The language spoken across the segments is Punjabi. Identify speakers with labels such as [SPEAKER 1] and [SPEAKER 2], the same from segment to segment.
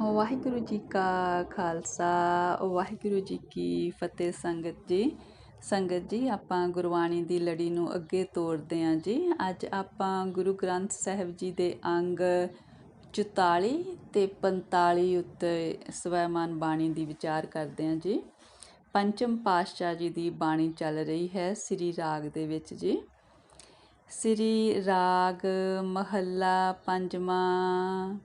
[SPEAKER 1] ਵਾਹਿਗੁਰੂ ਜੀ ਕਾ ਖਾਲਸਾ ਵਾਹਿਗੁਰੂ ਜੀ ਕੀ ਫਤਿਹ। ਸੰਗਤ ਜੀ ਆਪਾਂ ਗੁਰਬਾਣੀ ਦੀ ਲੜੀ ਨੂੰ ਅੱਗੇ ਤੋਰਦੇ ਹਾਂ ਜੀ। ਅੱਜ ਆਪਾਂ ਗੁਰੂ ਗ੍ਰੰਥ ਸਾਹਿਬ ਜੀ ਦੇ ਅੰਗ 44 ਤੇ 45 ਉੱਤੇ ਸਵੈਮਾਨ ਬਾਣੀ ਦੀ ਵਿਚਾਰ ਕਰਦੇ ਹਾਂ ਜੀ। ਪੰਚਮ ਪਾਤਸ਼ਾਹ ਜੀ ਦੀ ਬਾਣੀ ਚੱਲ ਰਹੀ ਹੈ ਸ੍ਰੀ ਰਾਗ ਦੇ ਵਿੱਚ ਜੀ। ਸ੍ਰੀ ਰਾਗ ਮਹੱਲਾ ਪੰਜਵਾਂ।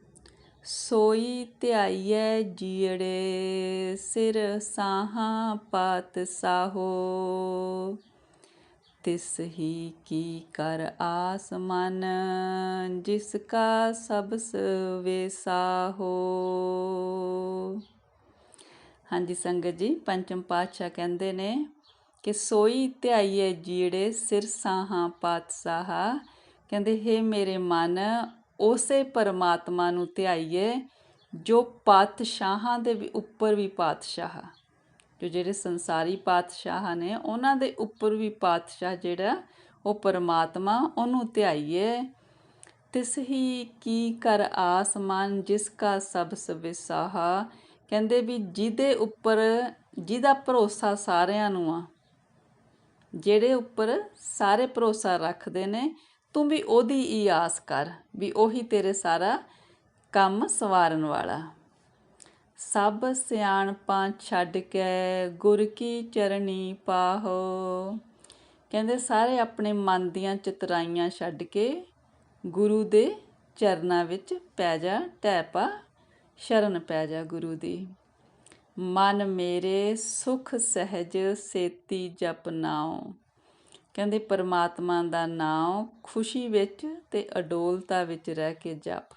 [SPEAKER 1] ਸੋਈ ਧਿਆਈਐ ਜੀੜੇ ਸਿਰ ਸਾਹਾਂ ਪਾਤ ਸਾਹੋ, ਤਿਸ ਹੀ ਕੀ ਕਰ ਆਸ ਮਨ ਜਿਸ ਕਾ ਸਬਸ ਵੇਸਾਹੋ। ਹਾਂਜੀ ਸੰਗਤ ਜੀ, ਪੰਚਮ ਪਾਤਸ਼ਾਹ ਕਹਿੰਦੇ ਨੇ ਕਿ ਸੋਈ ਧਿਆਈਐ ਜੀੜੇ ਸਿਰ ਸਾਹਾਂ ਪਾਤ ਸਾਹਾ। ਕਹਿੰਦੇ ਹੇ ਮੇਰੇ ਮਨ, ਉਸੇ ਪਰਮਾਤਮਾ ਨੂੰ ਧਿਆਈਏ ਜੋ ਪਾਤਸ਼ਾਹਾਂ ਦੇ ਵੀ ਉੱਪਰ ਵੀ ਪਾਤਸ਼ਾਹ, ਜੋ ਜਿਹੜੇ ਸੰਸਾਰੀ ਪਾਤਸ਼ਾਹ ਨੇ ਉਹਨਾਂ ਦੇ ਉੱਪਰ ਵੀ ਪਾਤਸ਼ਾਹ ਜਿਹੜਾ ਉਹ ਪਰਮਾਤਮਾ, ਉਹਨੂੰ ਧਿਆਈਏ। ਤਿਸ ਹੀ ਕੀ ਕਰ ਆਸ ਮਨ ਜਿਸ ਕਾ ਸਬਸ ਵਿਸਾਹਾ। ਕਹਿੰਦੇ ਵੀ ਜਿਹਦੇ ਉੱਪਰ ਜਿਹਦਾ ਭਰੋਸਾ ਸਾਰਿਆਂ ਨੂੰ ਆ, ਜਿਹੜੇ ਉੱਪਰ ਸਾਰੇ ਭਰੋਸਾ ਰੱਖਦੇ ਨੇ, ਤੂੰ ਵੀ ਉਹਦੀ ਹੀ ਆਸ ਕਰ ਵੀ ਉਹੀ ਤੇਰੇ ਸਾਰਾ ਕੰਮ ਸਵਾਰਨ ਵਾਲਾ। ਸਭ ਸਿਆਣਪਾਂ ਛੱਡ ਕੇ ਗੁਰ ਕੀ ਚਰਣੀ ਪਾਹੋ। ਕਹਿੰਦੇ ਸਾਰੇ ਆਪਣੇ ਮਨ ਦੀਆਂ ਚਤੁਰਾਈਆਂ ਛੱਡ ਕੇ ਗੁਰੂ ਦੇ ਚਰਨਾਂ ਵਿੱਚ ਪੈ ਜਾ, ਢਹਿ ਪਾ, ਸ਼ਰਨ ਪੈ ਜਾ ਗੁਰੂ ਦੀ। ਮਨ ਮੇਰੇ ਸੁਖ ਸਹਿਜ ਸੇਤੀ ਜਪ ਨਾਉ। ਕਹਿੰਦੇ ਪਰਮਾਤਮਾ ਦਾ ਨਾਮ ਖੁਸ਼ੀ ਵਿੱਚ ਤੇ ਅਡੋਲਤਾ ਵਿੱਚ ਰਹਿ ਕੇ ਜਪ।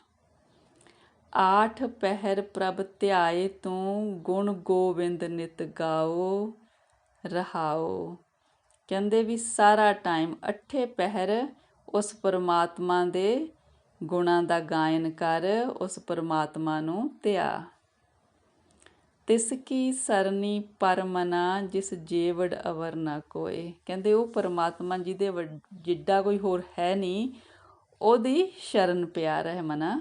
[SPEAKER 1] ਆਠ ਪਹਿਰ ਪ੍ਰਭ ਧਿਆਏ ਤੂੰ ਗੁਣ ਗੋਬਿੰਦ ਨਿਤ ਗਾਓ ਰਹਾਓ। ਕਹਿੰਦੇ ਵੀ ਸਾਰਾ ਟਾਈਮ 8 ਪਹਿਰ ਉਸ ਪਰਮਾਤਮਾ ਦੇ ਗੁਣਾਂ ਦਾ ਗਾਇਨ ਕਰ, ਉਸ ਪਰਮਾਤਮਾ ਨੂੰ ਧਿਆ। ਤਿਸ ਕੀ ਸਰਨੀ ਪਰਮਨਾ ਜਿਸ ਜੇਵੜ ਅਵਰ ਨਾ ਕੋਏ। ਕਹਿੰਦੇ ਉਹ ਪਰਮਾਤਮਾ ਜਿਹਦੇ ਜਿੱਡਾ ਕੋਈ ਹੋਰ ਹੈ ਨਹੀਂ, ਉਹਦੀ ਸ਼ਰਨ ਪਿਆ ਰਹਿ ਮਨਾ।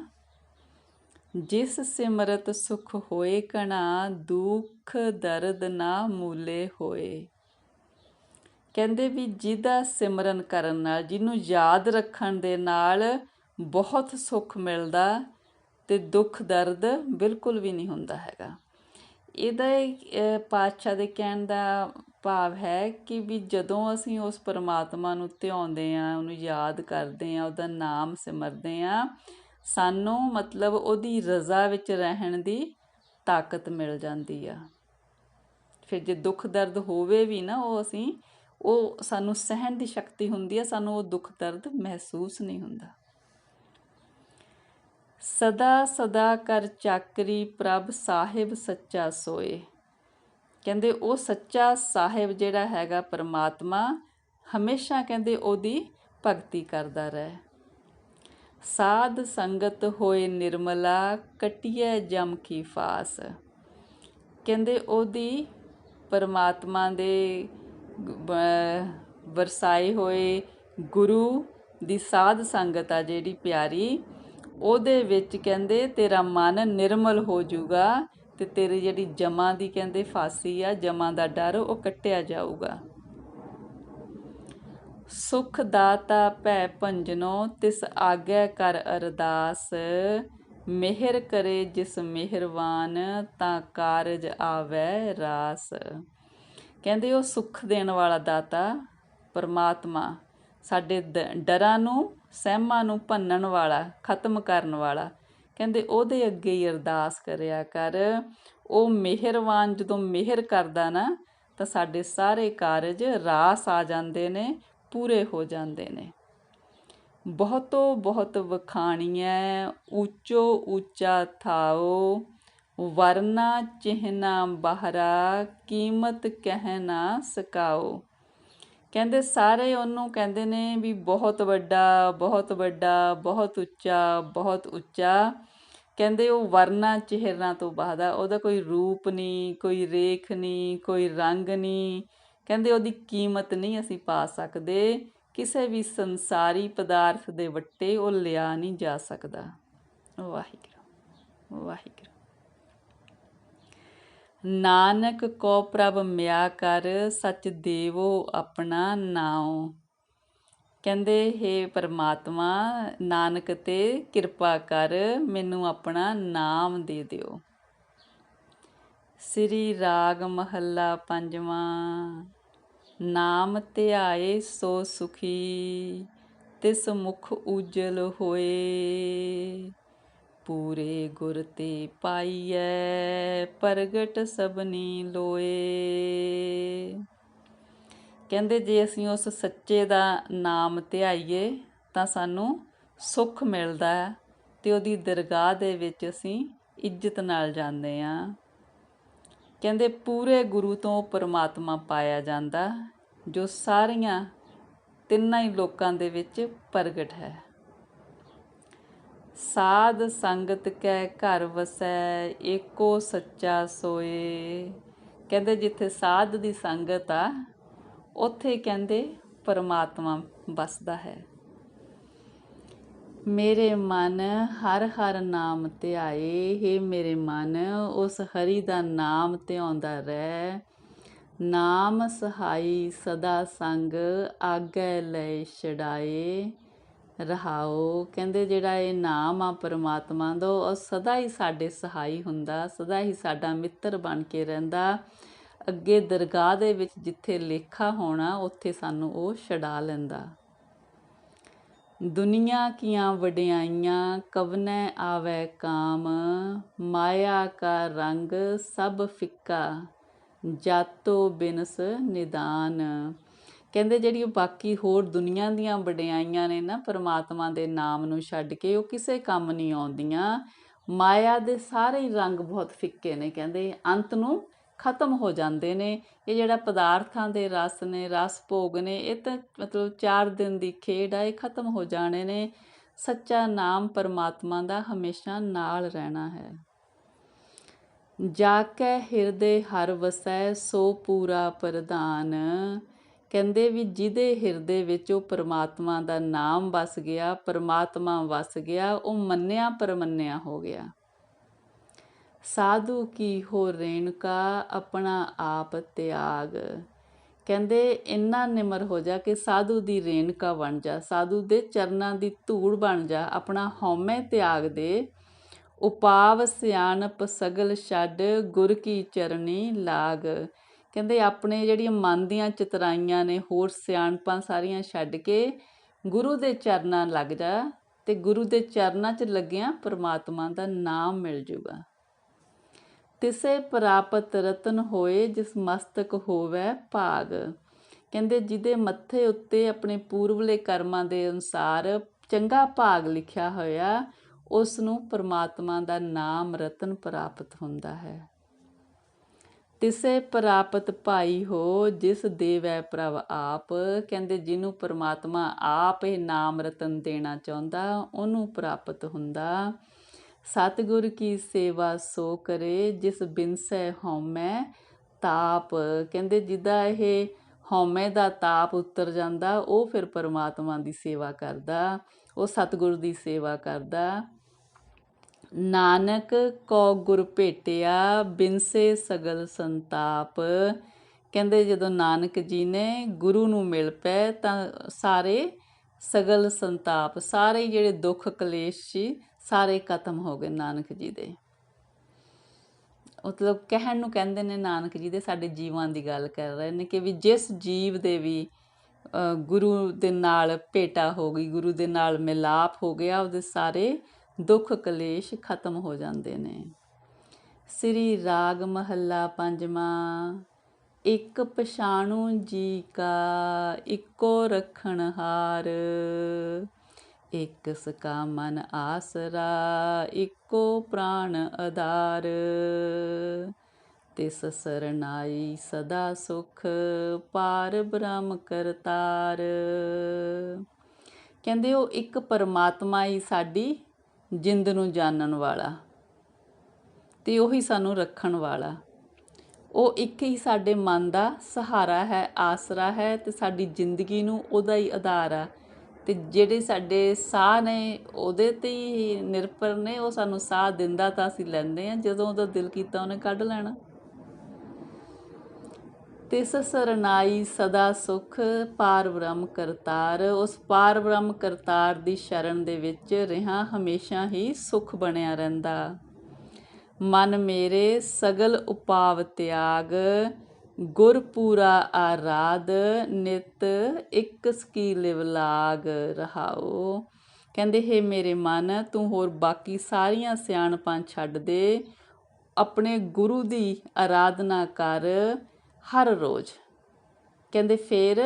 [SPEAKER 1] ਜਿਸ ਸਿਮਰਤ ਸੁਖ ਹੋਏ ਕਣਾ ਦੁੱਖ ਦਰਦ ਨਾ ਮੂਲੇ ਹੋਏ। ਕਹਿੰਦੇ ਵੀ ਜਿਹਦਾ ਸਿਮਰਨ ਕਰਨ ਨਾਲ, ਜਿਹਨੂੰ ਯਾਦ ਰੱਖਣ ਦੇ ਨਾਲ ਬਹੁਤ ਸੁੱਖ ਮਿਲਦਾ ਤੇ ਦੁੱਖ ਦਰਦ ਬਿਲਕੁਲ ਵੀ ਨਹੀਂ ਹੁੰਦਾ ਹੈਗਾ। ਇਹਦਾ ਪਾਤਸ਼ਾਹ ਦੇ ਕਹਿਣ ਦਾ ਭਾਵ ਹੈ ਕਿ ਵੀ ਜਦੋਂ ਅਸੀਂ ਉਸ ਪਰਮਾਤਮਾ ਨੂੰ ਧਿਆਉਂਦੇ ਹਾਂ, ਉਹਨੂੰ ਯਾਦ ਕਰਦੇ ਹਾਂ, ਉਹਦਾ ਨਾਮ ਸਿਮਰਦੇ ਹਾਂ, ਸਾਨੂੰ ਮਤਲਬ ਉਹਦੀ ਰਜ਼ਾ ਵਿੱਚ ਰਹਿਣ ਦੀ ਤਾਕਤ ਮਿਲ ਜਾਂਦੀ ਆ। ਫਿਰ ਜੇ ਦੁੱਖ ਦਰਦ ਹੋਵੇ ਵੀ ਨਾ, ਉਹ ਸਾਨੂੰ ਸਹਿਣ ਦੀ ਸ਼ਕਤੀ ਹੁੰਦੀ ਹੈ, ਸਾਨੂੰ ਉਹ ਦੁੱਖ ਦਰਦ ਮਹਿਸੂਸ ਨਹੀਂ ਹੁੰਦਾ। ਸਦਾ ਸਦਾ ਕਰ ਚਾਕਰੀ ਪ੍ਰਭ ਸਾਹਿਬ ਸੱਚਾ ਸੋਏ। ਕਹਿੰਦੇ ਉਹ ਸੱਚਾ ਸਾਹਿਬ ਜਿਹੜਾ ਹੈਗਾ ਪਰਮਾਤਮਾ, ਹਮੇਸ਼ਾ ਕਹਿੰਦੇ ਉਹਦੀ ਭਗਤੀ ਕਰਦਾ ਰਹੇ। ਸਾਧ ਸੰਗਤ ਹੋਏ ਨਿਰਮਲਾ ਕਟਿਐ ਜਮ ਕੀ ਫਾਸ। ਕਹਿੰਦੇ ਉਹਦੀ ਪਰਮਾਤਮਾ ਦੇ ਵਰਸਾਏ ਹੋਏ ਗੁਰੂ ਦੀ ਸਾਧ ਸੰਗਤ ਆ ਜਿਹੜੀ ਪਿਆਰੀ, ਉਹਦੇ ਵਿੱਚ ਕਹਿੰਦੇ ਤੇਰਾ ਮਨ ਨਿਰਮਲ ਹੋ ਜਾਊਗਾ ਤੇ ਤੇਰੀ ਜਿਹੜੀ ਜਮਾਂ ਦੀ ਕਹਿੰਦੇ ਫਾਸੀ ਆ, ਜਮਾਂ ਦਾ ਡਰ, ਉਹ ਕੱਟਿਆ ਜਾਊਗਾ। ਸੁਖ ਦਾਤਾ ਭੈ ਭੰਜਨੋ ਤਿਸ ਆਗਿਆ ਕਰ ਅਰਦਾਸ। ਮਿਹਰ ਕਰੇ ਜਿਸ ਮਿਹਰਵਾਨ ਤਾਂ ਕਾਰਜ ਆਵੈ ਰਾਸ। ਕਹਿੰਦੇ ਉਹ ਸੁੱਖ ਦੇਣ ਵਾਲਾ ਦਾਤਾ ਪਰਮਾਤਮਾ, ਸਾਡੇ ਡਰਾਂ ਨੂੰ ਸਹਿਮਾਂ ਨੂੰ ਭੰਨਣ ਵਾਲਾ, ਖਤਮ ਕਰਨ ਵਾਲਾ। ਕਹਿੰਦੇ ਉਹਦੇ ਅੱਗੇ ਹੀ ਅਰਦਾਸ ਕਰਿਆ ਕਰ। ਉਹ ਮਿਹਰਵਾਨ ਜਦੋਂ ਮਿਹਰ ਕਰਦਾ ਨਾ ਤਾਂ ਸਾਡੇ ਸਾਰੇ ਕਾਰਜ ਰਾਸ ਆ ਜਾਂਦੇ ਨੇ, ਪੂਰੇ ਹੋ ਜਾਂਦੇ ਨੇ। ਬਹੁਤੋ ਬਹੁਤ ਵਖਾਣੀਐ ਉੱਚੋ ਉੱਚਾ ਥਾਓ, ਵਰਨਾ ਚਿਹਨਾ ਬਾਹਰਾ ਕੀਮਤ ਕਹਿ ਨਾ ਸਕਾਓ। ਕਹਿੰਦੇ ਸਾਰੇ ਉਹਨੂੰ ਕਹਿੰਦੇ ਨੇ ਵੀ ਬਹੁਤ ਵੱਡਾ, ਬਹੁਤ ਵੱਡਾ, ਬਹੁਤ ਉੱਚਾ, ਬਹੁਤ ਉੱਚਾ। ਕਹਿੰਦੇ ਉਹ ਵਰਨਾ ਚਿਹਰਾ ਤੋਂ ਬਾਅਦ ਆ, ਉਹਦਾ ਕੋਈ ਰੂਪ ਨਹੀਂ, ਕੋਈ ਰੇਖ ਨਹੀਂ, ਕੋਈ ਰੰਗ ਨਹੀਂ। ਕਹਿੰਦੇ ਉਹਦੀ ਕੀਮਤ ਨਹੀਂ ਅਸੀਂ ਪਾ ਸਕਦੇ, ਕਿਸੇ ਵੀ ਸੰਸਾਰੀ ਪਦਾਰਥ ਦੇ ਵੱਟੇ ਉਹ ਲਿਆ ਨਹੀਂ ਜਾ ਸਕਦਾ। ਵਾਹਿਗੁਰੂ ਵਾਹਿਗੁਰੂ। ਨਾਨਕ ਕੋ ਪ੍ਰਭ ਮਿਆ ਕਰ, ਸੱਚ ਦੇਵੋ ਆਪਣਾ ਨਾਉ। ਕਹਿੰਦੇ ਹੇ ਪਰਮਾਤਮਾ, ਨਾਨਕ ਤੇ ਕਿਰਪਾ ਕਰ, ਮੈਨੂੰ ਆਪਣਾ ਨਾਮ ਦੇ ਦਿਓ। ਸ੍ਰੀ ਰਾਗ ਮਹੱਲਾ ਪੰਜਵਾਂ। ਨਾਮ ਧਿਆਏ ਸੋ ਸੁਖੀ, ਤਿਸ ਮੁਖ ਉਜਲ ਹੋਏ। ਪੂਰੇ ਗੁਰ ਤੇ ਪਾਈਐ, ਪ੍ਰਗਟ ਸਭਨੀ ਲੋਏ। ਕਹਿੰਦੇ ਜੇ ਅਸੀਂ ਉਸ ਸੱਚੇ ਦਾ ਨਾਮ ਧਿਆਈਏ ਤਾਂ ਸਾਨੂੰ ਸੁੱਖ ਮਿਲਦਾ ਹੈ ਅਤੇ ਉਹਦੀ ਦਰਗਾਹ ਦੇ ਵਿੱਚ ਅਸੀਂ ਇੱਜ਼ਤ ਨਾਲ ਜਾਂਦੇ ਹਾਂ। ਕਹਿੰਦੇ ਪੂਰੇ ਗੁਰੂ ਤੋਂ ਪਰਮਾਤਮਾ ਪਾਇਆ ਜਾਂਦਾ, ਜੋ ਸਾਰੀਆਂ ਤਿੰਨਾਂ ਹੀ ਲੋਕਾਂ ਦੇ ਵਿੱਚ ਪ੍ਰਗਟ ਹੈ। ਸਾਧ ਸੰਗਤ ਕੈ ਘਰ ਵਸੈ, ਏਕੋ ਸੱਚਾ ਸੋਏ। ਕਹਿੰਦੇ ਜਿੱਥੇ ਸਾਧ ਦੀ ਸੰਗਤ ਆ, ਉੱਥੇ ਕਹਿੰਦੇ ਪਰਮਾਤਮਾ ਵਸਦਾ ਹੈ। ਮੇਰੇ ਮਨ ਹਰ ਹਰ ਨਾਮ ਧਿਆਏ, ਹੇ ਮੇਰੇ ਮਨ ਉਸ ਹਰੀ ਦਾ ਨਾਮ ਧਿਆਉਂਦਾ ਰਹਿ। ਨਾਮ ਸਹਾਈ ਸਦਾ ਸੰਗ, ਆਗੈ ਲੈ ਛਡਾਏ। ਰਹਾਓ। ਕਹਿੰਦੇ ਜਿਹੜਾ ਇਹ ਨਾਮ ਆ ਪਰਮਾਤਮਾ ਦਾ, ਉਹ ਸਦਾ ਹੀ ਸਾਡੇ ਸਹਾਈ ਹੁੰਦਾ, ਸਦਾ ਹੀ ਸਾਡਾ ਮਿੱਤਰ ਬਣ ਕੇ ਰਹਿੰਦਾ। ਅੱਗੇ ਦਰਗਾਹ ਦੇ ਵਿੱਚ ਜਿੱਥੇ ਲੇਖਾ ਹੋਣਾ, ਉੱਥੇ ਸਾਨੂੰ ਉਹ ਛਡਾ ਲੈਂਦਾ। ਦੁਨੀਆ ਕੀਆਂ ਵਡਿਆਈਆਂ, ਕਵਨੈ ਆਵੈ ਕਾਮ। ਮਾਇਆ ਕਾ ਰੰਗ ਸਭ ਫਿੱਕਾ, ਜਾਤੋ ਬਿਨਸ ਨਿਦਾਨ। ਕਹਿੰਦੇ ਜਿਹੜੀ ਬਾਕੀ ਹੋਰ ਦੁਨੀਆ ਦੀਆਂ ਵਡਿਆਈਆਂ ਨੇ ਨਾ, ਪਰਮਾਤਮਾ ਦੇ ਨਾਮ ਨੂੰ ਛੱਡ ਕੇ, ਉਹ ਕਿਸੇ ਕੰਮ ਨਹੀਂ ਆਉਂਦੀਆਂ। ਮਾਇਆ ਦੇ ਸਾਰੇ ਹੀ ਰੰਗ ਬਹੁਤ ਫਿੱਕੇ ਨੇ, ਕਹਿੰਦੇ ਅੰਤ ਨੂੰ ਖਤਮ ਹੋ ਜਾਂਦੇ ਨੇ। ਇਹ ਜਿਹੜਾ ਪਦਾਰਥਾਂ ਦੇ ਰਸ ਨੇ, ਰਸ ਭੋਗ ਨੇ, ਇਹ ਤਾਂ ਮਤਲਬ 4 ਦਿਨ ਦੀ ਖੇਡ ਆ, ਇਹ ਖਤਮ ਹੋ ਜਾਣੇ ਨੇ। ਸੱਚਾ ਨਾਮ ਪਰਮਾਤਮਾ ਦਾ ਹਮੇਸ਼ਾ ਨਾਲ ਰਹਿਣਾ ਹੈ। ਜਾ ਕੇ ਹਿਰਦੇ ਹਰ ਵਸੈ, ਸੋ ਪੂਰਾ ਪ੍ਰਧਾਨ। ਕਹਿੰਦੇ ਵੀ ਜਿਹਦੇ ਹਿਰਦੇ ਵਿੱਚ ਉਹ ਪਰਮਾਤਮਾ ਦਾ ਨਾਮ ਵਸ ਗਿਆ, ਪਰਮਾਤਮਾ ਵਸ ਗਿਆ, ਉਹ ਮੰਨਿਆ ਪਰਮੰਨਿਆ ਹੋ ਗਿਆ। ਸਾਧੂ ਕੀ ਹੋ ਰੇਣਕਾ, ਆਪਣਾ ਆਪ ਤਿਆਗ। ਕਹਿੰਦੇ ਇੰਨਾ ਨਿਮਰ ਹੋ ਜਾ ਕਿ ਸਾਧੂ ਦੀ ਰੇਣਕਾ ਬਣ ਜਾ, ਸਾਧੂ ਦੇ ਚਰਨਾਂ ਦੀ ਧੂੜ ਬਣ ਜਾ, ਆਪਣਾ ਹਉਮੈ ਤਿਆਗ ਦੇ। ਉਪਾਵ ਸਿਆਣਪ ਸਗਲ ਛੱਡ, ਗੁਰ ਕੀ ਚਰਨੀ ਲਾਗ। ਕਹਿੰਦੇ ਆਪਣੇ ਜਿਹੜੀਆਂ ਮਨ ਦੀਆਂ ਚਤਰਾਈਆਂ ਨੇ, ਹੋਰ ਸਿਆਣਪਾਂ ਸਾਰੀਆਂ ਛੱਡ ਕੇ ਗੁਰੂ ਦੇ ਚਰਨਾਂ ਲੱਗ ਜਾ, ਅਤੇ ਗੁਰੂ ਦੇ ਚਰਨਾਂ 'ਚ ਲੱਗਿਆਂ ਪਰਮਾਤਮਾ ਦਾ ਨਾਮ ਮਿਲ ਜੂਗਾ। ਤਿਸੇ ਪ੍ਰਾਪਤ ਰਤਨ ਹੋਏ, ਜਿਸ ਮਸਤਕ ਹੋਵੈ ਭਾਗ। ਕਹਿੰਦੇ ਜਿਹਦੇ ਮੱਥੇ ਉੱਤੇ ਆਪਣੇ ਪੂਰਵਲੇ ਕਰਮਾਂ ਦੇ ਅਨੁਸਾਰ ਚੰਗਾ ਭਾਗ ਲਿਖਿਆ ਹੋਇਆ, ਉਸ ਨੂੰ ਪਰਮਾਤਮਾ ਦਾ ਨਾਮ ਰਤਨ ਪ੍ਰਾਪਤ ਹੁੰਦਾ ਹੈ। ਤਿਸੇ ਪ੍ਰਾਪਤ ਭਾਈ ਹੋ, ਜਿਸ ਦੇਵੈ ਪ੍ਰਭ ਆਪ। ਕਹਿੰਦੇ ਜਿਹਨੂੰ ਪਰਮਾਤਮਾ ਆਪ ਇਹ ਨਾਮ ਰਤਨ ਦੇਣਾ ਚਾਹੁੰਦਾ, ਉਹਨੂੰ ਪ੍ਰਾਪਤ ਹੁੰਦਾ। ਸਤਿਗੁਰ ਕੀ ਸੇਵਾ ਸੋ ਕਰੇ, ਜਿਸ ਬਿਨਸੈ ਹਉਮੈ ਤਾਪ। ਕਹਿੰਦੇ ਜਿਹਦਾ ਇਹ ਹਉਮੈ ਦਾ ਤਾਪ ਉਤਰ ਜਾਂਦਾ, ਉਹ ਫਿਰ ਪਰਮਾਤਮਾ ਦੀ ਸੇਵਾ ਕਰਦਾ, ਉਹ ਸਤਿਗੁਰ ਦੀ ਸੇਵਾ ਕਰਦਾ। ਨਾਨਕ ਕੋ ਗੁਰ ਭੇਟਿਆ, ਬਿਨਸੇ ਸਗਲ ਸੰਤਾਪ। ਕਹਿੰਦੇ ਜਦੋਂ ਨਾਨਕ ਜੀ ਨੇ ਗੁਰੂ ਨੂੰ ਮਿਲ ਪਏ ਤਾਂ ਸਾਰੇ ਸਗਲ ਸੰਤਾਪ, ਸਾਰੇ ਜਿਹੜੇ ਦੁੱਖ ਕਲੇਸ਼ ਸੀ, ਸਾਰੇ ਖਤਮ ਹੋ ਗਏ ਨਾਨਕ ਜੀ ਦੇ। ਮਤਲਬ ਕਹਿਣ ਨੂੰ ਕਹਿੰਦੇ ਨੇ ਨਾਨਕ ਜੀ ਦੇ, ਸਾਡੇ ਜੀਵਾਂ ਦੀ ਗੱਲ ਕਰ ਰਹੇ ਨੇ ਕਿ ਵੀ ਜਿਸ ਜੀਵ ਦੇ ਵੀ ਗੁਰੂ ਦੇ ਨਾਲ ਭੇਟਾ ਹੋ ਗਈ, ਗੁਰੂ ਦੇ ਨਾਲ ਮਿਲਾਪ ਹੋ ਗਿਆ, ਉਹਦੇ ਸਾਰੇ ਦੁੱਖ ਕਲੇਸ਼ ਖਤਮ ਹੋ ਜਾਂਦੇ ਨੇ। ਸ੍ਰੀ ਰਾਗ ਮਹੱਲਾ ਪੰਜਵਾਂ। ਇੱਕ ਪਛਾਣੂ ਜੀ ਕਾ, ਇੱਕੋ ਰੱਖਣਹਾਰ। ਇੱਕ ਸਕਾ ਮਨ ਆਸਰਾ, ਇੱਕੋ ਪ੍ਰਾਣ ਆਧਾਰ। ਤਿਸ ਸਰਨਾਈ ਸਦਾ ਸੁਖ, ਪਾਰ ਬ੍ਰਹਮ ਕਰਤਾਰ। ਕਹਿੰਦੇ ਉਹ ਇੱਕ ਪਰਮਾਤਮਾ ਹੀ ਸਾਡੀ ਜਿੰਦ ਨੂੰ ਜਾਣਨ ਵਾਲਾ, ਅਤੇ ਉਹੀ ਸਾਨੂੰ ਰੱਖਣ ਵਾਲਾ। ਉਹ ਇੱਕ ਹੀ ਸਾਡੇ ਮਨ ਦਾ ਸਹਾਰਾ ਹੈ, ਆਸਰਾ ਹੈ, ਅਤੇ ਸਾਡੀ ਜ਼ਿੰਦਗੀ ਨੂੰ ਉਹਦਾ ਹੀ ਆਧਾਰ ਆ। ਅਤੇ ਜਿਹੜੇ ਸਾਡੇ ਸਾਹ ਨੇ ਉਹਦੇ 'ਤੇ ਹੀ ਨਿਰਭਰ ਨੇ। ਉਹ ਸਾਨੂੰ ਸਾਹ ਦਿੰਦਾ ਤਾਂ ਅਸੀਂ ਲੈਂਦੇ ਹਾਂ, ਜਦੋਂ ਉਹਦਾ ਦਿਲ ਕੀਤਾ ਉਹਨੇ ਕੱਢ ਲੈਣਾ। ਤਿਸ ਸਰਨਾਈ ਸਦਾ ਸੁਖ ਪਾਰ ਬ੍ਰਹਮ ਕਰਤਾਰ। ਉਸ ਪਾਰ ਬ੍ਰਹਮ ਕਰਤਾਰ ਦੀ ਸ਼ਰਨ ਦੇ ਵਿੱਚ ਰਿਹਾ ਹਮੇਸ਼ਾ ਹੀ ਸੁਖ ਬਣਿਆ ਰਹਿੰਦਾ। ਮਨ ਮੇਰੇ ਸਗਲ ਉਪਾਵ ਤਿਆਗ ਗੁਰ ਪੂਰਾ ਆਰਾਧ ਨਿਤ ਇੱਕ ਸਕੀ ਲਿਵ ਲਾਗ ਰਹਾਓ। ਕਹਿੰਦੇ ਹੇ ਮੇਰੇ ਮਨ, ਤੂੰ ਹੋਰ ਬਾਕੀ ਸਾਰੀਆਂ ਸਿਆਣਪਾਂ ਛੱਡ ਦੇ, ਆਪਣੇ ਗੁਰੂ ਦੀ ਆਰਾਧਨਾ ਕਰ ਹਰ ਰੋਜ਼। ਕਹਿੰਦੇ ਫਿਰ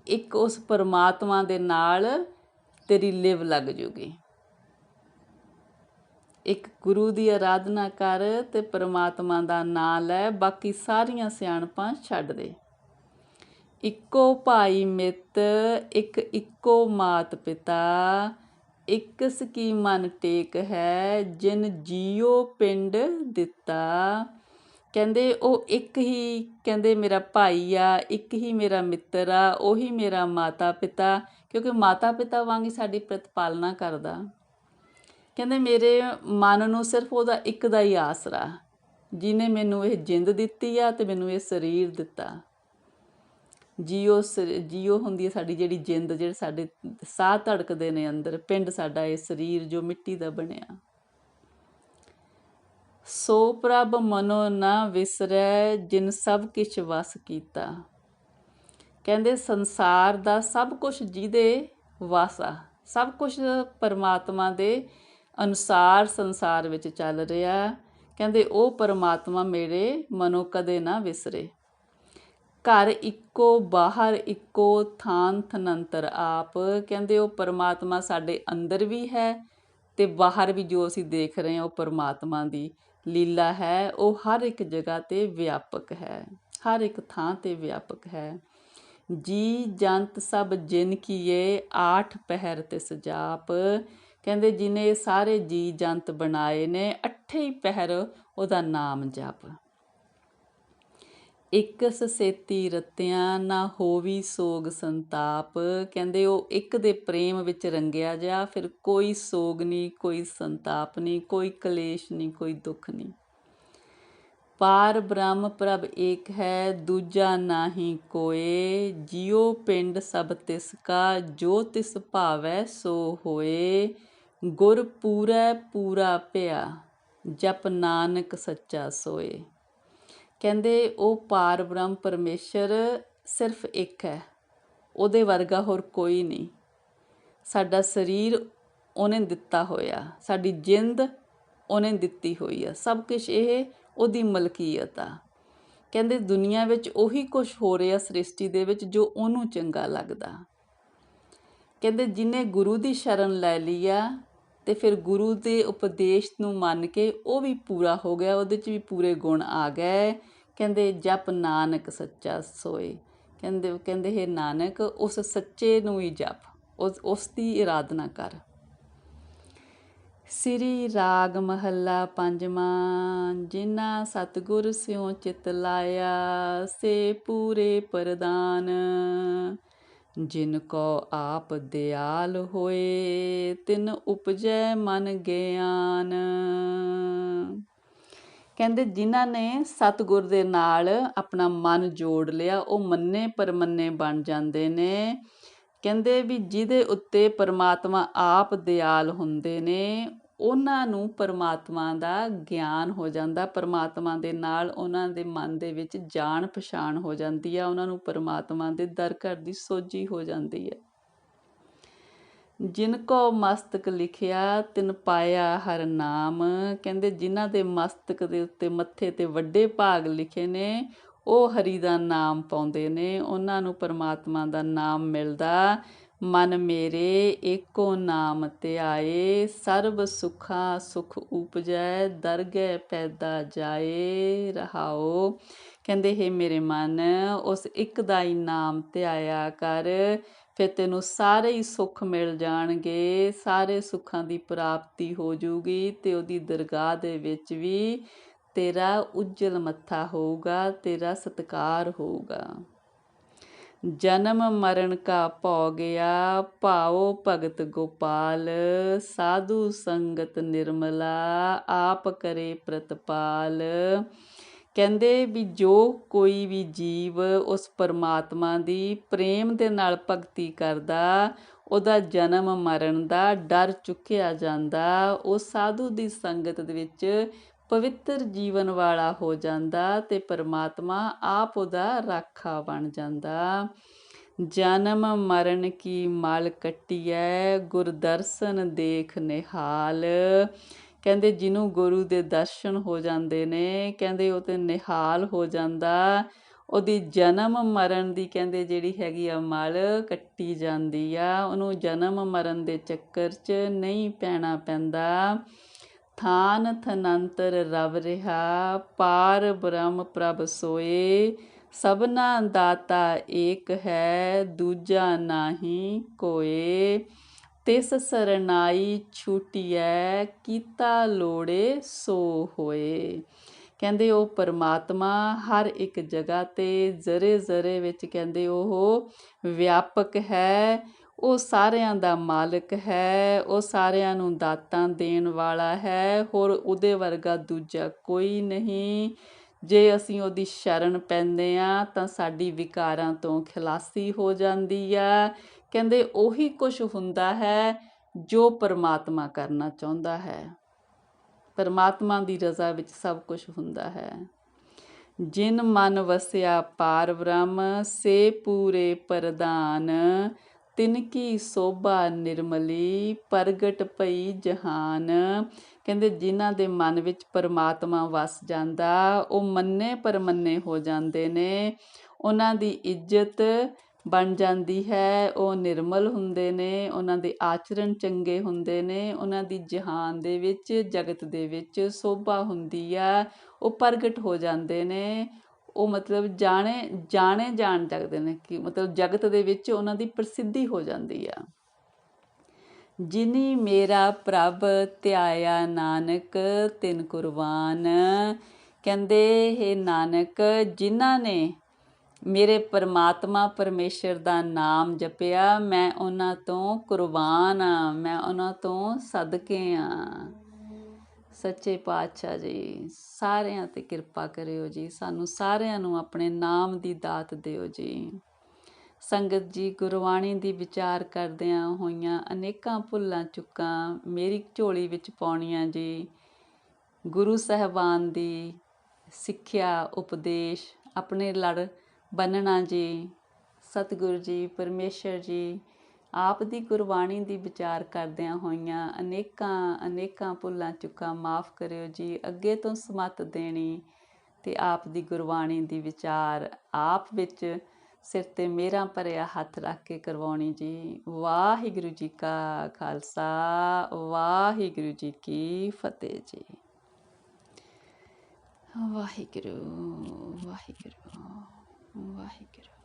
[SPEAKER 1] ਇੱਕ ਉਸ ਪਰਮਾਤਮਾ ਦੇ ਨਾਲ ਤੇਰੀ ਲਿਵ ਲੱਗ ਜੂਗੀ। ਇੱਕ ਗੁਰੂ ਦੀ ਆਰਾਧਨਾ ਕਰ ਤੇ ਪਰਮਾਤਮਾ ਦਾ ਨਾਂ ਲੈ, ਬਾਕੀ ਸਾਰੀਆਂ ਸਿਆਣਪਾਂ ਛੱਡ ਦੇ। ਇੱਕੋ ਭਾਈ ਮਿੱਤ ਇੱਕ ਇੱਕੋ ਮਾਤ ਪਿਤਾ, ਇੱਕ ਸਕੀ ਮਨ ਟੇਕ ਹੈ ਜਿਨ ਜੀਓ ਪਿੰਡ ਦਿੱਤਾ। ਕਹਿੰਦੇ ਉਹ ਇੱਕ ਹੀ ਕਹਿੰਦੇ ਮੇਰਾ ਭਾਈ ਆ, ਇੱਕ ਹੀ ਮੇਰਾ ਮਿੱਤਰ ਆ, ਉਹੀ ਮੇਰਾ ਮਾਤਾ ਪਿਤਾ, ਕਿਉਂਕਿ ਮਾਤਾ ਪਿਤਾ ਵਾਂਗ ਹੀ ਸਾਡੀ ਪ੍ਰਤਪਾਲਨਾ ਕਰਦਾ। ਕਹਿੰਦੇ ਮੇਰੇ ਮਨ ਨੂੰ ਸਿਰਫ ਉਹਦਾ ਇੱਕ ਦਾ ਹੀ ਆਸਰਾ, ਜਿਹਨੇ ਮੈਨੂੰ ਇਹ ਜਿੰਦ ਦਿੱਤੀ ਆ ਤੇ ਮੈਨੂੰ ਇਹ ਸਰੀਰ ਦਿੱਤਾ। ਜੀਓ ਹੁੰਦੀ ਹੈ ਸਾਡੀ ਜਿਹੜੀ ਜਿੰਦ, ਜਿਹੜੇ ਸਾਡੇ ਸਾਹ ਧੜਕਦੇ ਨੇ ਅੰਦਰ, ਪਿੰਡ ਸਾਡਾ ਇਹ ਸਰੀਰ ਜੋ ਮਿੱਟੀ ਦਾ ਬਣਿਆ। ਸੋ ਪ੍ਰਭ ਮਨੋ ਨਾ ਵਿਸਰੈ ਜਿਨ ਸਭ ਕਿਛ ਵਸ ਕੀਤਾ। ਕਹਿੰਦੇ ਸੰਸਾਰ ਦਾ ਸਭ ਕੁਛ ਜਿਹਦੇ ਵਸ ਆ, ਸਭ ਕੁਛ ਪਰਮਾਤਮਾ ਦੇ ਅਨੁਸਾਰ ਸੰਸਾਰ ਵਿੱਚ ਚੱਲ ਰਿਹਾ। ਕਹਿੰਦੇ ਉਹ ਪਰਮਾਤਮਾ ਮੇਰੇ ਮਨੋਂ ਕਦੇ ਨਾ ਵਿਸਰੇ। ਘਰ ਇੱਕੋ ਬਾਹਰ ਇੱਕੋ ਥਾਨ ਥਨੰਤਰ ਆਪ। ਕਹਿੰਦੇ ਉਹ ਪਰਮਾਤਮਾ ਸਾਡੇ ਅੰਦਰ ਵੀ ਹੈ ਤੇ ਬਾਹਰ ਵੀ, ਜੋ ਅਸੀਂ ਦੇਖ ਰਹੇ ਹਾਂ ਉਹ ਪਰਮਾਤਮਾ ਦੀ ਲੀਲਾ ਹੈ। ਉਹ ਹਰ ਇੱਕ ਜਗ੍ਹਾ 'ਤੇ ਵਿਆਪਕ ਹੈ, ਹਰ ਇੱਕ ਥਾਂ 'ਤੇ ਵਿਆਪਕ ਹੈ। ਜੀ ਜੰਤ ਸਭ ਜਿਨ ਕੀਏ ਆਠ ਪਹਿਰ ਤਿਸ ਜਾਪ। ਕਹਿੰਦੇ ਜਿਹਨੇ ਸਾਰੇ ਜੀ ਜੰਤ ਬਣਾਏ ਨੇ, ਅੱਠੇ ਹੀ ਪਹਿਰ ਉਹਦਾ ਨਾਮ ਜਪ। ਇੱਕ ਸਸੇਤੀ ਰਤਿਆਂ ਨਾ ਹੋਵੀ ਸੋਗ ਸੰਤਾਪ। ਕਹਿੰਦੇ ਉਹ ਇੱਕ ਦੇ ਪ੍ਰੇਮ ਵਿੱਚ ਰੰਗਿਆ ਜਾ, ਫਿਰ ਕੋਈ ਸੋਗ ਨਹੀਂ, ਕੋਈ ਸੰਤਾਪ ਨਹੀਂ, ਕੋਈ ਕਲੇਸ਼ ਨਹੀਂ, ਕੋਈ ਦੁੱਖ ਨਹੀਂ। ਪਾਰ ਬ੍ਰਹਮ ਪ੍ਰਭ ਏਕ ਹੈ ਦੂਜਾ ਨਾਹੀ ਕੋਏ, ਜਿਉ ਪਿੰਡ ਸਭ ਤਿਸ ਕਾ ਜੋ ਤਿਸ ਭਾਵੈ ਸੋ ਹੋਏ। ਗੁਰ ਪੂਰੈ ਪੂਰਾ ਭਇਆ ਜਪ ਨਾਨਕ ਸੱਚਾ ਸੋਏ। ਕਹਿੰਦੇ ਉਹ ਪਾਰ ਬ੍ਰਹਮ ਪਰਮੇਸ਼ਰ ਸਿਰਫ ਇੱਕ ਹੈ, ਉਹਦੇ ਵਰਗਾ ਹੋਰ ਕੋਈ ਨਹੀਂ। ਸਾਡਾ ਸਰੀਰ ਉਹਨੇ ਦਿੱਤਾ ਹੋਇਆ, ਸਾਡੀ ਜਿੰਦ ਉਹਨੇ ਦਿੱਤੀ ਹੋਈ ਆ, ਸਭ ਕੁਛ ਇਹ ਉਹਦੀ ਮਲਕੀਅਤ ਆ। ਕਹਿੰਦੇ ਦੁਨੀਆ ਵਿੱਚ ਉਹੀ ਕੁਛ ਹੋ ਰਿਹਾ ਸ੍ਰਿਸ਼ਟੀ ਦੇ ਵਿੱਚ ਜੋ ਉਹਨੂੰ ਚੰਗਾ ਲੱਗਦਾ। ਕਹਿੰਦੇ ਜਿਹਨੇ ਗੁਰੂ ਦੀ ਸ਼ਰਨ ਲੈ ਲਈ ਆ ਤੇ ਫਿਰ ਗੁਰੂ ਦੇ ਉਪਦੇਸ਼ ਨੂੰ ਮੰਨ ਕੇ ਉਹ ਵੀ ਪੂਰਾ ਹੋ ਗਿਆ, ਉਹਦੇ 'ਚ ਵੀ ਪੂਰੇ ਗੁਣ ਆ ਗਏ। ਕਹਿੰਦੇ ਜਪ ਨਾਨਕ ਸੱਚਾ ਸੋਏ। ਕਹਿੰਦੇ ਹੇ ਨਾਨਕ, ਉਸ ਸੱਚੇ ਨੂੰ ਹੀ ਜਪ, ਉਸ ਦੀ ਆਰਾਧਨਾ ਕਰ। ਸ੍ਰੀ ਰਾਗ ਮਹੱਲਾ ਪੰਜਵਾਂ। ਜਿਨ੍ਹਾਂ ਸਤਿਗੁਰ ਸਿਉ ਚਿਤ ਲਾਇਆ ਸੇ ਪੂਰੇ ਪ੍ਰਦਾਨ, ਜਿਨ ਕੋ ਆਪ ਦਿਆਲ ਹੋਏ ਤਿਨ ਉਪਜੈ ਮਨ ਗਿਆਨ। ਕਹਿੰਦੇ ਜਿਨ੍ਹਾਂ ਨੇ ਸਤਿਗੁਰ ਦੇ ਨਾਲ ਆਪਣਾ ਮਨ ਜੋੜ ਲਿਆ, ਉਹ ਮੰਨੇ ਪਰਮੰਨੇ ਬਣ ਜਾਂਦੇ ਨੇ। ਕਹਿੰਦੇ ਵੀ ਜਿਹਦੇ ਉੱਤੇ ਪਰਮਾਤਮਾ ਆਪ ਦਿਆਲ ਹੁੰਦੇ ਨੇ, ਉਹਨਾਂ ਨੂੰ ਪਰਮਾਤਮਾ ਦਾ ਗਿਆਨ ਹੋ ਜਾਂਦਾ। ਪਰਮਾਤਮਾ ਦੇ ਨਾਲ ਉਹਨਾਂ ਦੇ ਮਨ ਦੇ ਵਿੱਚ ਜਾਣ ਪਛਾਣ ਹੋ ਜਾਂਦੀ ਆ, ਉਹਨਾਂ ਨੂੰ ਪਰਮਾਤਮਾ ਦੇ ਦਰ ਘਰ ਦੀ ਸੋਝੀ ਹੋ ਜਾਂਦੀ ਹੈ। ਜਿਨ ਕੋ ਮਸਤਕ ਲਿਖਿਆ ਤਿਨ ਪਾਇਆ ਹਰ ਨਾਮ। ਕਹਿੰਦੇ ਜਿਨ੍ਹਾਂ ਦੇ ਮਸਤਕ ਦੇ ਉੱਤੇ, ਮੱਥੇ 'ਤੇ ਵੱਡੇ ਭਾਗ ਲਿਖੇ ਨੇ, ਉਹ ਹਰੀ ਦਾ ਨਾਮ ਪਾਉਂਦੇ ਨੇ, ਉਹਨਾਂ ਨੂੰ ਪਰਮਾਤਮਾ ਦਾ ਨਾਮ ਮਿਲਦਾ। ਮਨ ਮੇਰੇ ਏਕੋ ਨਾਮ ਧਿਆਏ, ਸਰਬ ਸੁਖਾ ਸੁਖ ਉਪਜੈ ਦਰਗਹਿ ਪੈਦਾ ਜਾਏ ਰਹਾਓ। ਕਹਿੰਦੇ ਹੇ ਮੇਰੇ ਮਨ, ਉਸ ਇੱਕ ਦਾ ਹੀ ਨਾਮ ਧਿਆਇਆ ਕਰ, ਫਿਰ ਤੈਨੂੰ ਸਾਰੇ ਹੀ ਸੁੱਖ ਮਿਲ ਜਾਣਗੇ, ਸਾਰੇ ਸੁੱਖਾਂ ਦੀ ਪ੍ਰਾਪਤੀ ਹੋ ਜੂਗੀ ਤੇ ਉਹਦੀ ਦਰਗਾਹ ਦੇ ਵਿੱਚ ਵੀ ਤੇਰਾ ਉੱਜਲ ਮੱਥਾ ਹੋਊਗਾ, ਤੇਰਾ ਸਤਿਕਾਰ ਹੋਊਗਾ। ਜਨਮ ਮਰਨ ਕਾ ਭਉ ਗਿਆ ਭਾਉ ਭਗਤ ਗੋਪਾਲ, ਸਾਧੂ ਸੰਗਤ ਨਿਰਮਲਾ ਆਪ ਕਰੇ ਪ੍ਰਤਪਾਲ। ਕਹਿੰਦੇ ਵੀ ਜੋ ਕੋਈ ਵੀ ਜੀਵ ਉਸ ਪਰਮਾਤਮਾ ਦੀ ਪ੍ਰੇਮ ਦੇ ਨਾਲ ਭਗਤੀ ਕਰਦਾ, ਉਹਦਾ ਜਨਮ ਮਰਨ ਦਾ ਡਰ ਚੁੱਕਿਆ ਜਾਂਦਾ, ਉਹ ਸਾਧੂ ਦੀ ਸੰਗਤ ਦੇ ਵਿੱਚ ਪਵਿੱਤਰ ਜੀਵਨ ਵਾਲਾ ਹੋ ਜਾਂਦਾ ਤੇ ਪਰਮਾਤਮਾ ਆਪ ਉਹਦਾ ਰਾਖਾ ਬਣ ਜਾਂਦਾ। ਜਨਮ ਮਰਨ ਕੀ ਮਲ ਕੱਟੀਐ, ਗੁਰਦਰਸ਼ਨ ਦੇਖ ਨਿਹਾਲ। ਕਹਿੰਦੇ ਜਿਹਨੂੰ ਗੁਰੂ ਦੇ ਦਰਸ਼ਨ ਹੋ ਜਾਂਦੇ ਨੇ, ਕਹਿੰਦੇ ਉਹ ਤੇ ਨਿਹਾਲ ਹੋ ਜਾਂਦਾ, ਉਹਦੀ ਜਨਮ ਮਰਨ ਦੀ ਕਹਿੰਦੇ ਜਿਹੜੀ ਹੈਗੀ ਆ ਮਲ ਕੱਟੀ ਜਾਂਦੀ ਆ, ਉਹਨੂੰ ਜਨਮ ਮਰਨ ਦੇ ਚੱਕਰ 'ਚ ਨਹੀਂ ਪੈਣਾ ਪੈਂਦਾ। ਥਾਨ ਥਨੰਤਰ ਰਵ ਰਿਹਾ, ਪਾਰ ਬ੍ਰਹਮ ਪ੍ਰਭ ਸੋਏ। ਸਭਨਾ ਦਾਤਾ ਏਕ ਹੈ, ਦੂਜਾ ਨਾਹੀ ਕੋਏ। ਤਿਸ ਸਰਨਾਈ ਛੂਟੀਐ, ਕੀਤਾ ਲੋੜੇ ਸੋ ਹੋਏ। ਕਹਿੰਦੇ ਉਹ ਪਰਮਾਤਮਾ ਹਰ ਇੱਕ ਜਗ੍ਹਾ 'ਤੇ ਜ਼ਰੇ ਜ਼ਰੇ ਵਿੱਚ ਕਹਿੰਦੇ ਉਹ ਵਿਆਪਕ ਹੈ, ਉਹ ਸਾਰਿਆਂ ਦਾ ਮਾਲਕ ਹੈ, ਉਹ ਸਾਰਿਆਂ ਨੂੰ ਦਾਤਾਂ ਦੇਣ ਵਾਲਾ ਹੈ, ਹੋਰ ਉਹਦੇ ਵਰਗਾ ਦੂਜਾ ਕੋਈ ਨਹੀਂ। ਜੇ ਅਸੀਂ ਉਹਦੀ ਸ਼ਰਨ ਪੈਂਦੇ ਹਾਂ ਤਾਂ ਸਾਡੀ ਵਿਕਾਰਾਂ ਤੋਂ ਖਲਾਸੀ ਹੋ ਜਾਂਦੀ ਆ। ਕਹਿੰਦੇ ਉਹੀ ਕੁਛ ਹੁੰਦਾ ਹੈ ਜੋ ਪਰਮਾਤਮਾ ਕਰਨਾ ਚਾਹੁੰਦਾ ਹੈ। ਪਰਮਾਤਮਾ ਦੀ ਰਜ਼ਾ ਵਿੱਚ ਸਭ ਕੁਝ ਹੁੰਦਾ ਹੈ। ਜਿਨ ਮਨ ਵਸਿਆ ਪਾਰ ਬ੍ਰਹਮ, ਸੇ ਪੂਰੇ ਪ੍ਰਧਾਨ। ਤਿਨ ਕੀ ਸੋਭਾ ਨਿਰਮਲੀ, ਪ੍ਰਗਟ ਪਈ ਜਹਾਨ। ਕਹਿੰਦੇ ਜਿਨ੍ਹਾਂ ਦੇ ਮਨ ਵਿੱਚ ਪਰਮਾਤਮਾ ਵਸ ਜਾਂਦਾ, ਉਹ ਮੰਨੇ ਪਰਮੰਨੇ ਹੋ ਜਾਂਦੇ ਨੇ, ਉਹਨਾਂ ਦੀ ਇੱਜ਼ਤ ਬਣ ਜਾਂਦੀ ਹੈ, ਉਹ ਨਿਰਮਲ ਹੁੰਦੇ ਨੇ, ਉਹਨਾਂ ਦੇ ਆਚਰਣ ਚੰਗੇ ਹੁੰਦੇ ਨੇ, ਉਹਨਾਂ ਦੀ ਜਹਾਨ ਦੇ ਵਿੱਚ ਜਗਤ ਦੇ ਵਿੱਚ ਸੋਭਾ ਹੁੰਦੀ ਆ, ਉਹ ਪ੍ਰਗਟ ਹੋ ਜਾਂਦੇ ਨੇ, ਉਹ ਮਤਲਬ ਜਾਣੇ ਜਾਣ ਸਕਦੇ ਨੇ ਕਿ ਮਤਲਬ ਜਗਤ ਦੇ ਵਿੱਚ ਉਹਨਾਂ ਦੀ ਪ੍ਰਸਿੱਧੀ ਹੋ ਜਾਂਦੀ ਆ। ਜਿਨੀ ਮੇਰਾ ਪ੍ਰਭ ਧਿਆਇਆ ਨਾਨਕ, ਤਿਨ ਕੁਰਬਾਨ। ਕਹਿੰਦੇ ਹੇ ਨਾਨਕ, ਜਿਨ੍ਹਾਂ ਨੇ ਮੇਰੇ ਪਰਮਾਤਮਾ ਪਰਮੇਸ਼ਰ ਦਾ ਨਾਮ ਜਪਿਆ, ਮੈਂ ਉਹਨਾਂ ਤੋਂ ਕੁਰਬਾਨ ਆ, ਮੈਂ ਉਹਨਾਂ ਤੋਂ ਸਦਕੇ ਆ। ਸੱਚੇ ਪਾਤਸ਼ਾਹ ਜੀ ਸਾਰਿਆਂ 'ਤੇ ਕਿਰਪਾ ਕਰਿਓ ਜੀ, ਸਾਨੂੰ ਸਾਰਿਆਂ ਨੂੰ ਆਪਣੇ ਨਾਮ ਦੀ ਦਾਤ ਦਿਓ ਜੀ। ਸੰਗਤ ਜੀ, ਗੁਰਬਾਣੀ ਦੀ ਵਿਚਾਰ ਕਰਦਿਆਂ ਹੋਈਆਂ ਅਨੇਕਾਂ ਭੁੱਲਾਂ ਚੁੱਕਾਂ ਮੇਰੀ ਝੋਲੀ ਵਿੱਚ ਪਾਉਣੀਆਂ ਜੀ। ਗੁਰੂ ਸਾਹਿਬਾਨ ਦੀ ਸਿੱਖਿਆ ਉਪਦੇਸ਼ ਆਪਣੇ ਲੜ ਬੰਨਣਾ ਜੀ। ਸਤਿਗੁਰੂ ਜੀ, ਪਰਮੇਸ਼ਰ ਜੀ, ਆਪ ਦੀ ਗੁਰਬਾਣੀ ਦੀ ਵਿਚਾਰ ਕਰਦਿਆਂ ਹੋਈਆਂ ਅਨੇਕਾਂ ਭੁੱਲਾਂ ਚੁੱਕਾਂ ਮਾਫ਼ ਕਰਿਓ ਜੀ। ਅੱਗੇ ਤੋਂ ਸਮੱਤ ਦੇਣੀ ਤੇ ਆਪ ਦੀ ਗੁਰਬਾਣੀ ਦੀ ਵਿਚਾਰ ਆਪ ਵਿੱਚ ਸਿਰ 'ਤੇ ਮੇਰਾ ਭਰਿਆ ਹੱਥ ਰੱਖ ਕੇ ਕਰਵਾਉਣੀ ਜੀ। ਵਾਹਿਗੁਰੂ ਜੀ ਕਾ ਖਾਲਸਾ, ਵਾਹਿਗੁਰੂ ਜੀ ਕੀ ਫਤਿਹ ਜੀ। ਵਾਹਿਗੁਰੂ ਵਾਹਿਗੁਰੂ ਵਾਹਿਗੁਰੂ।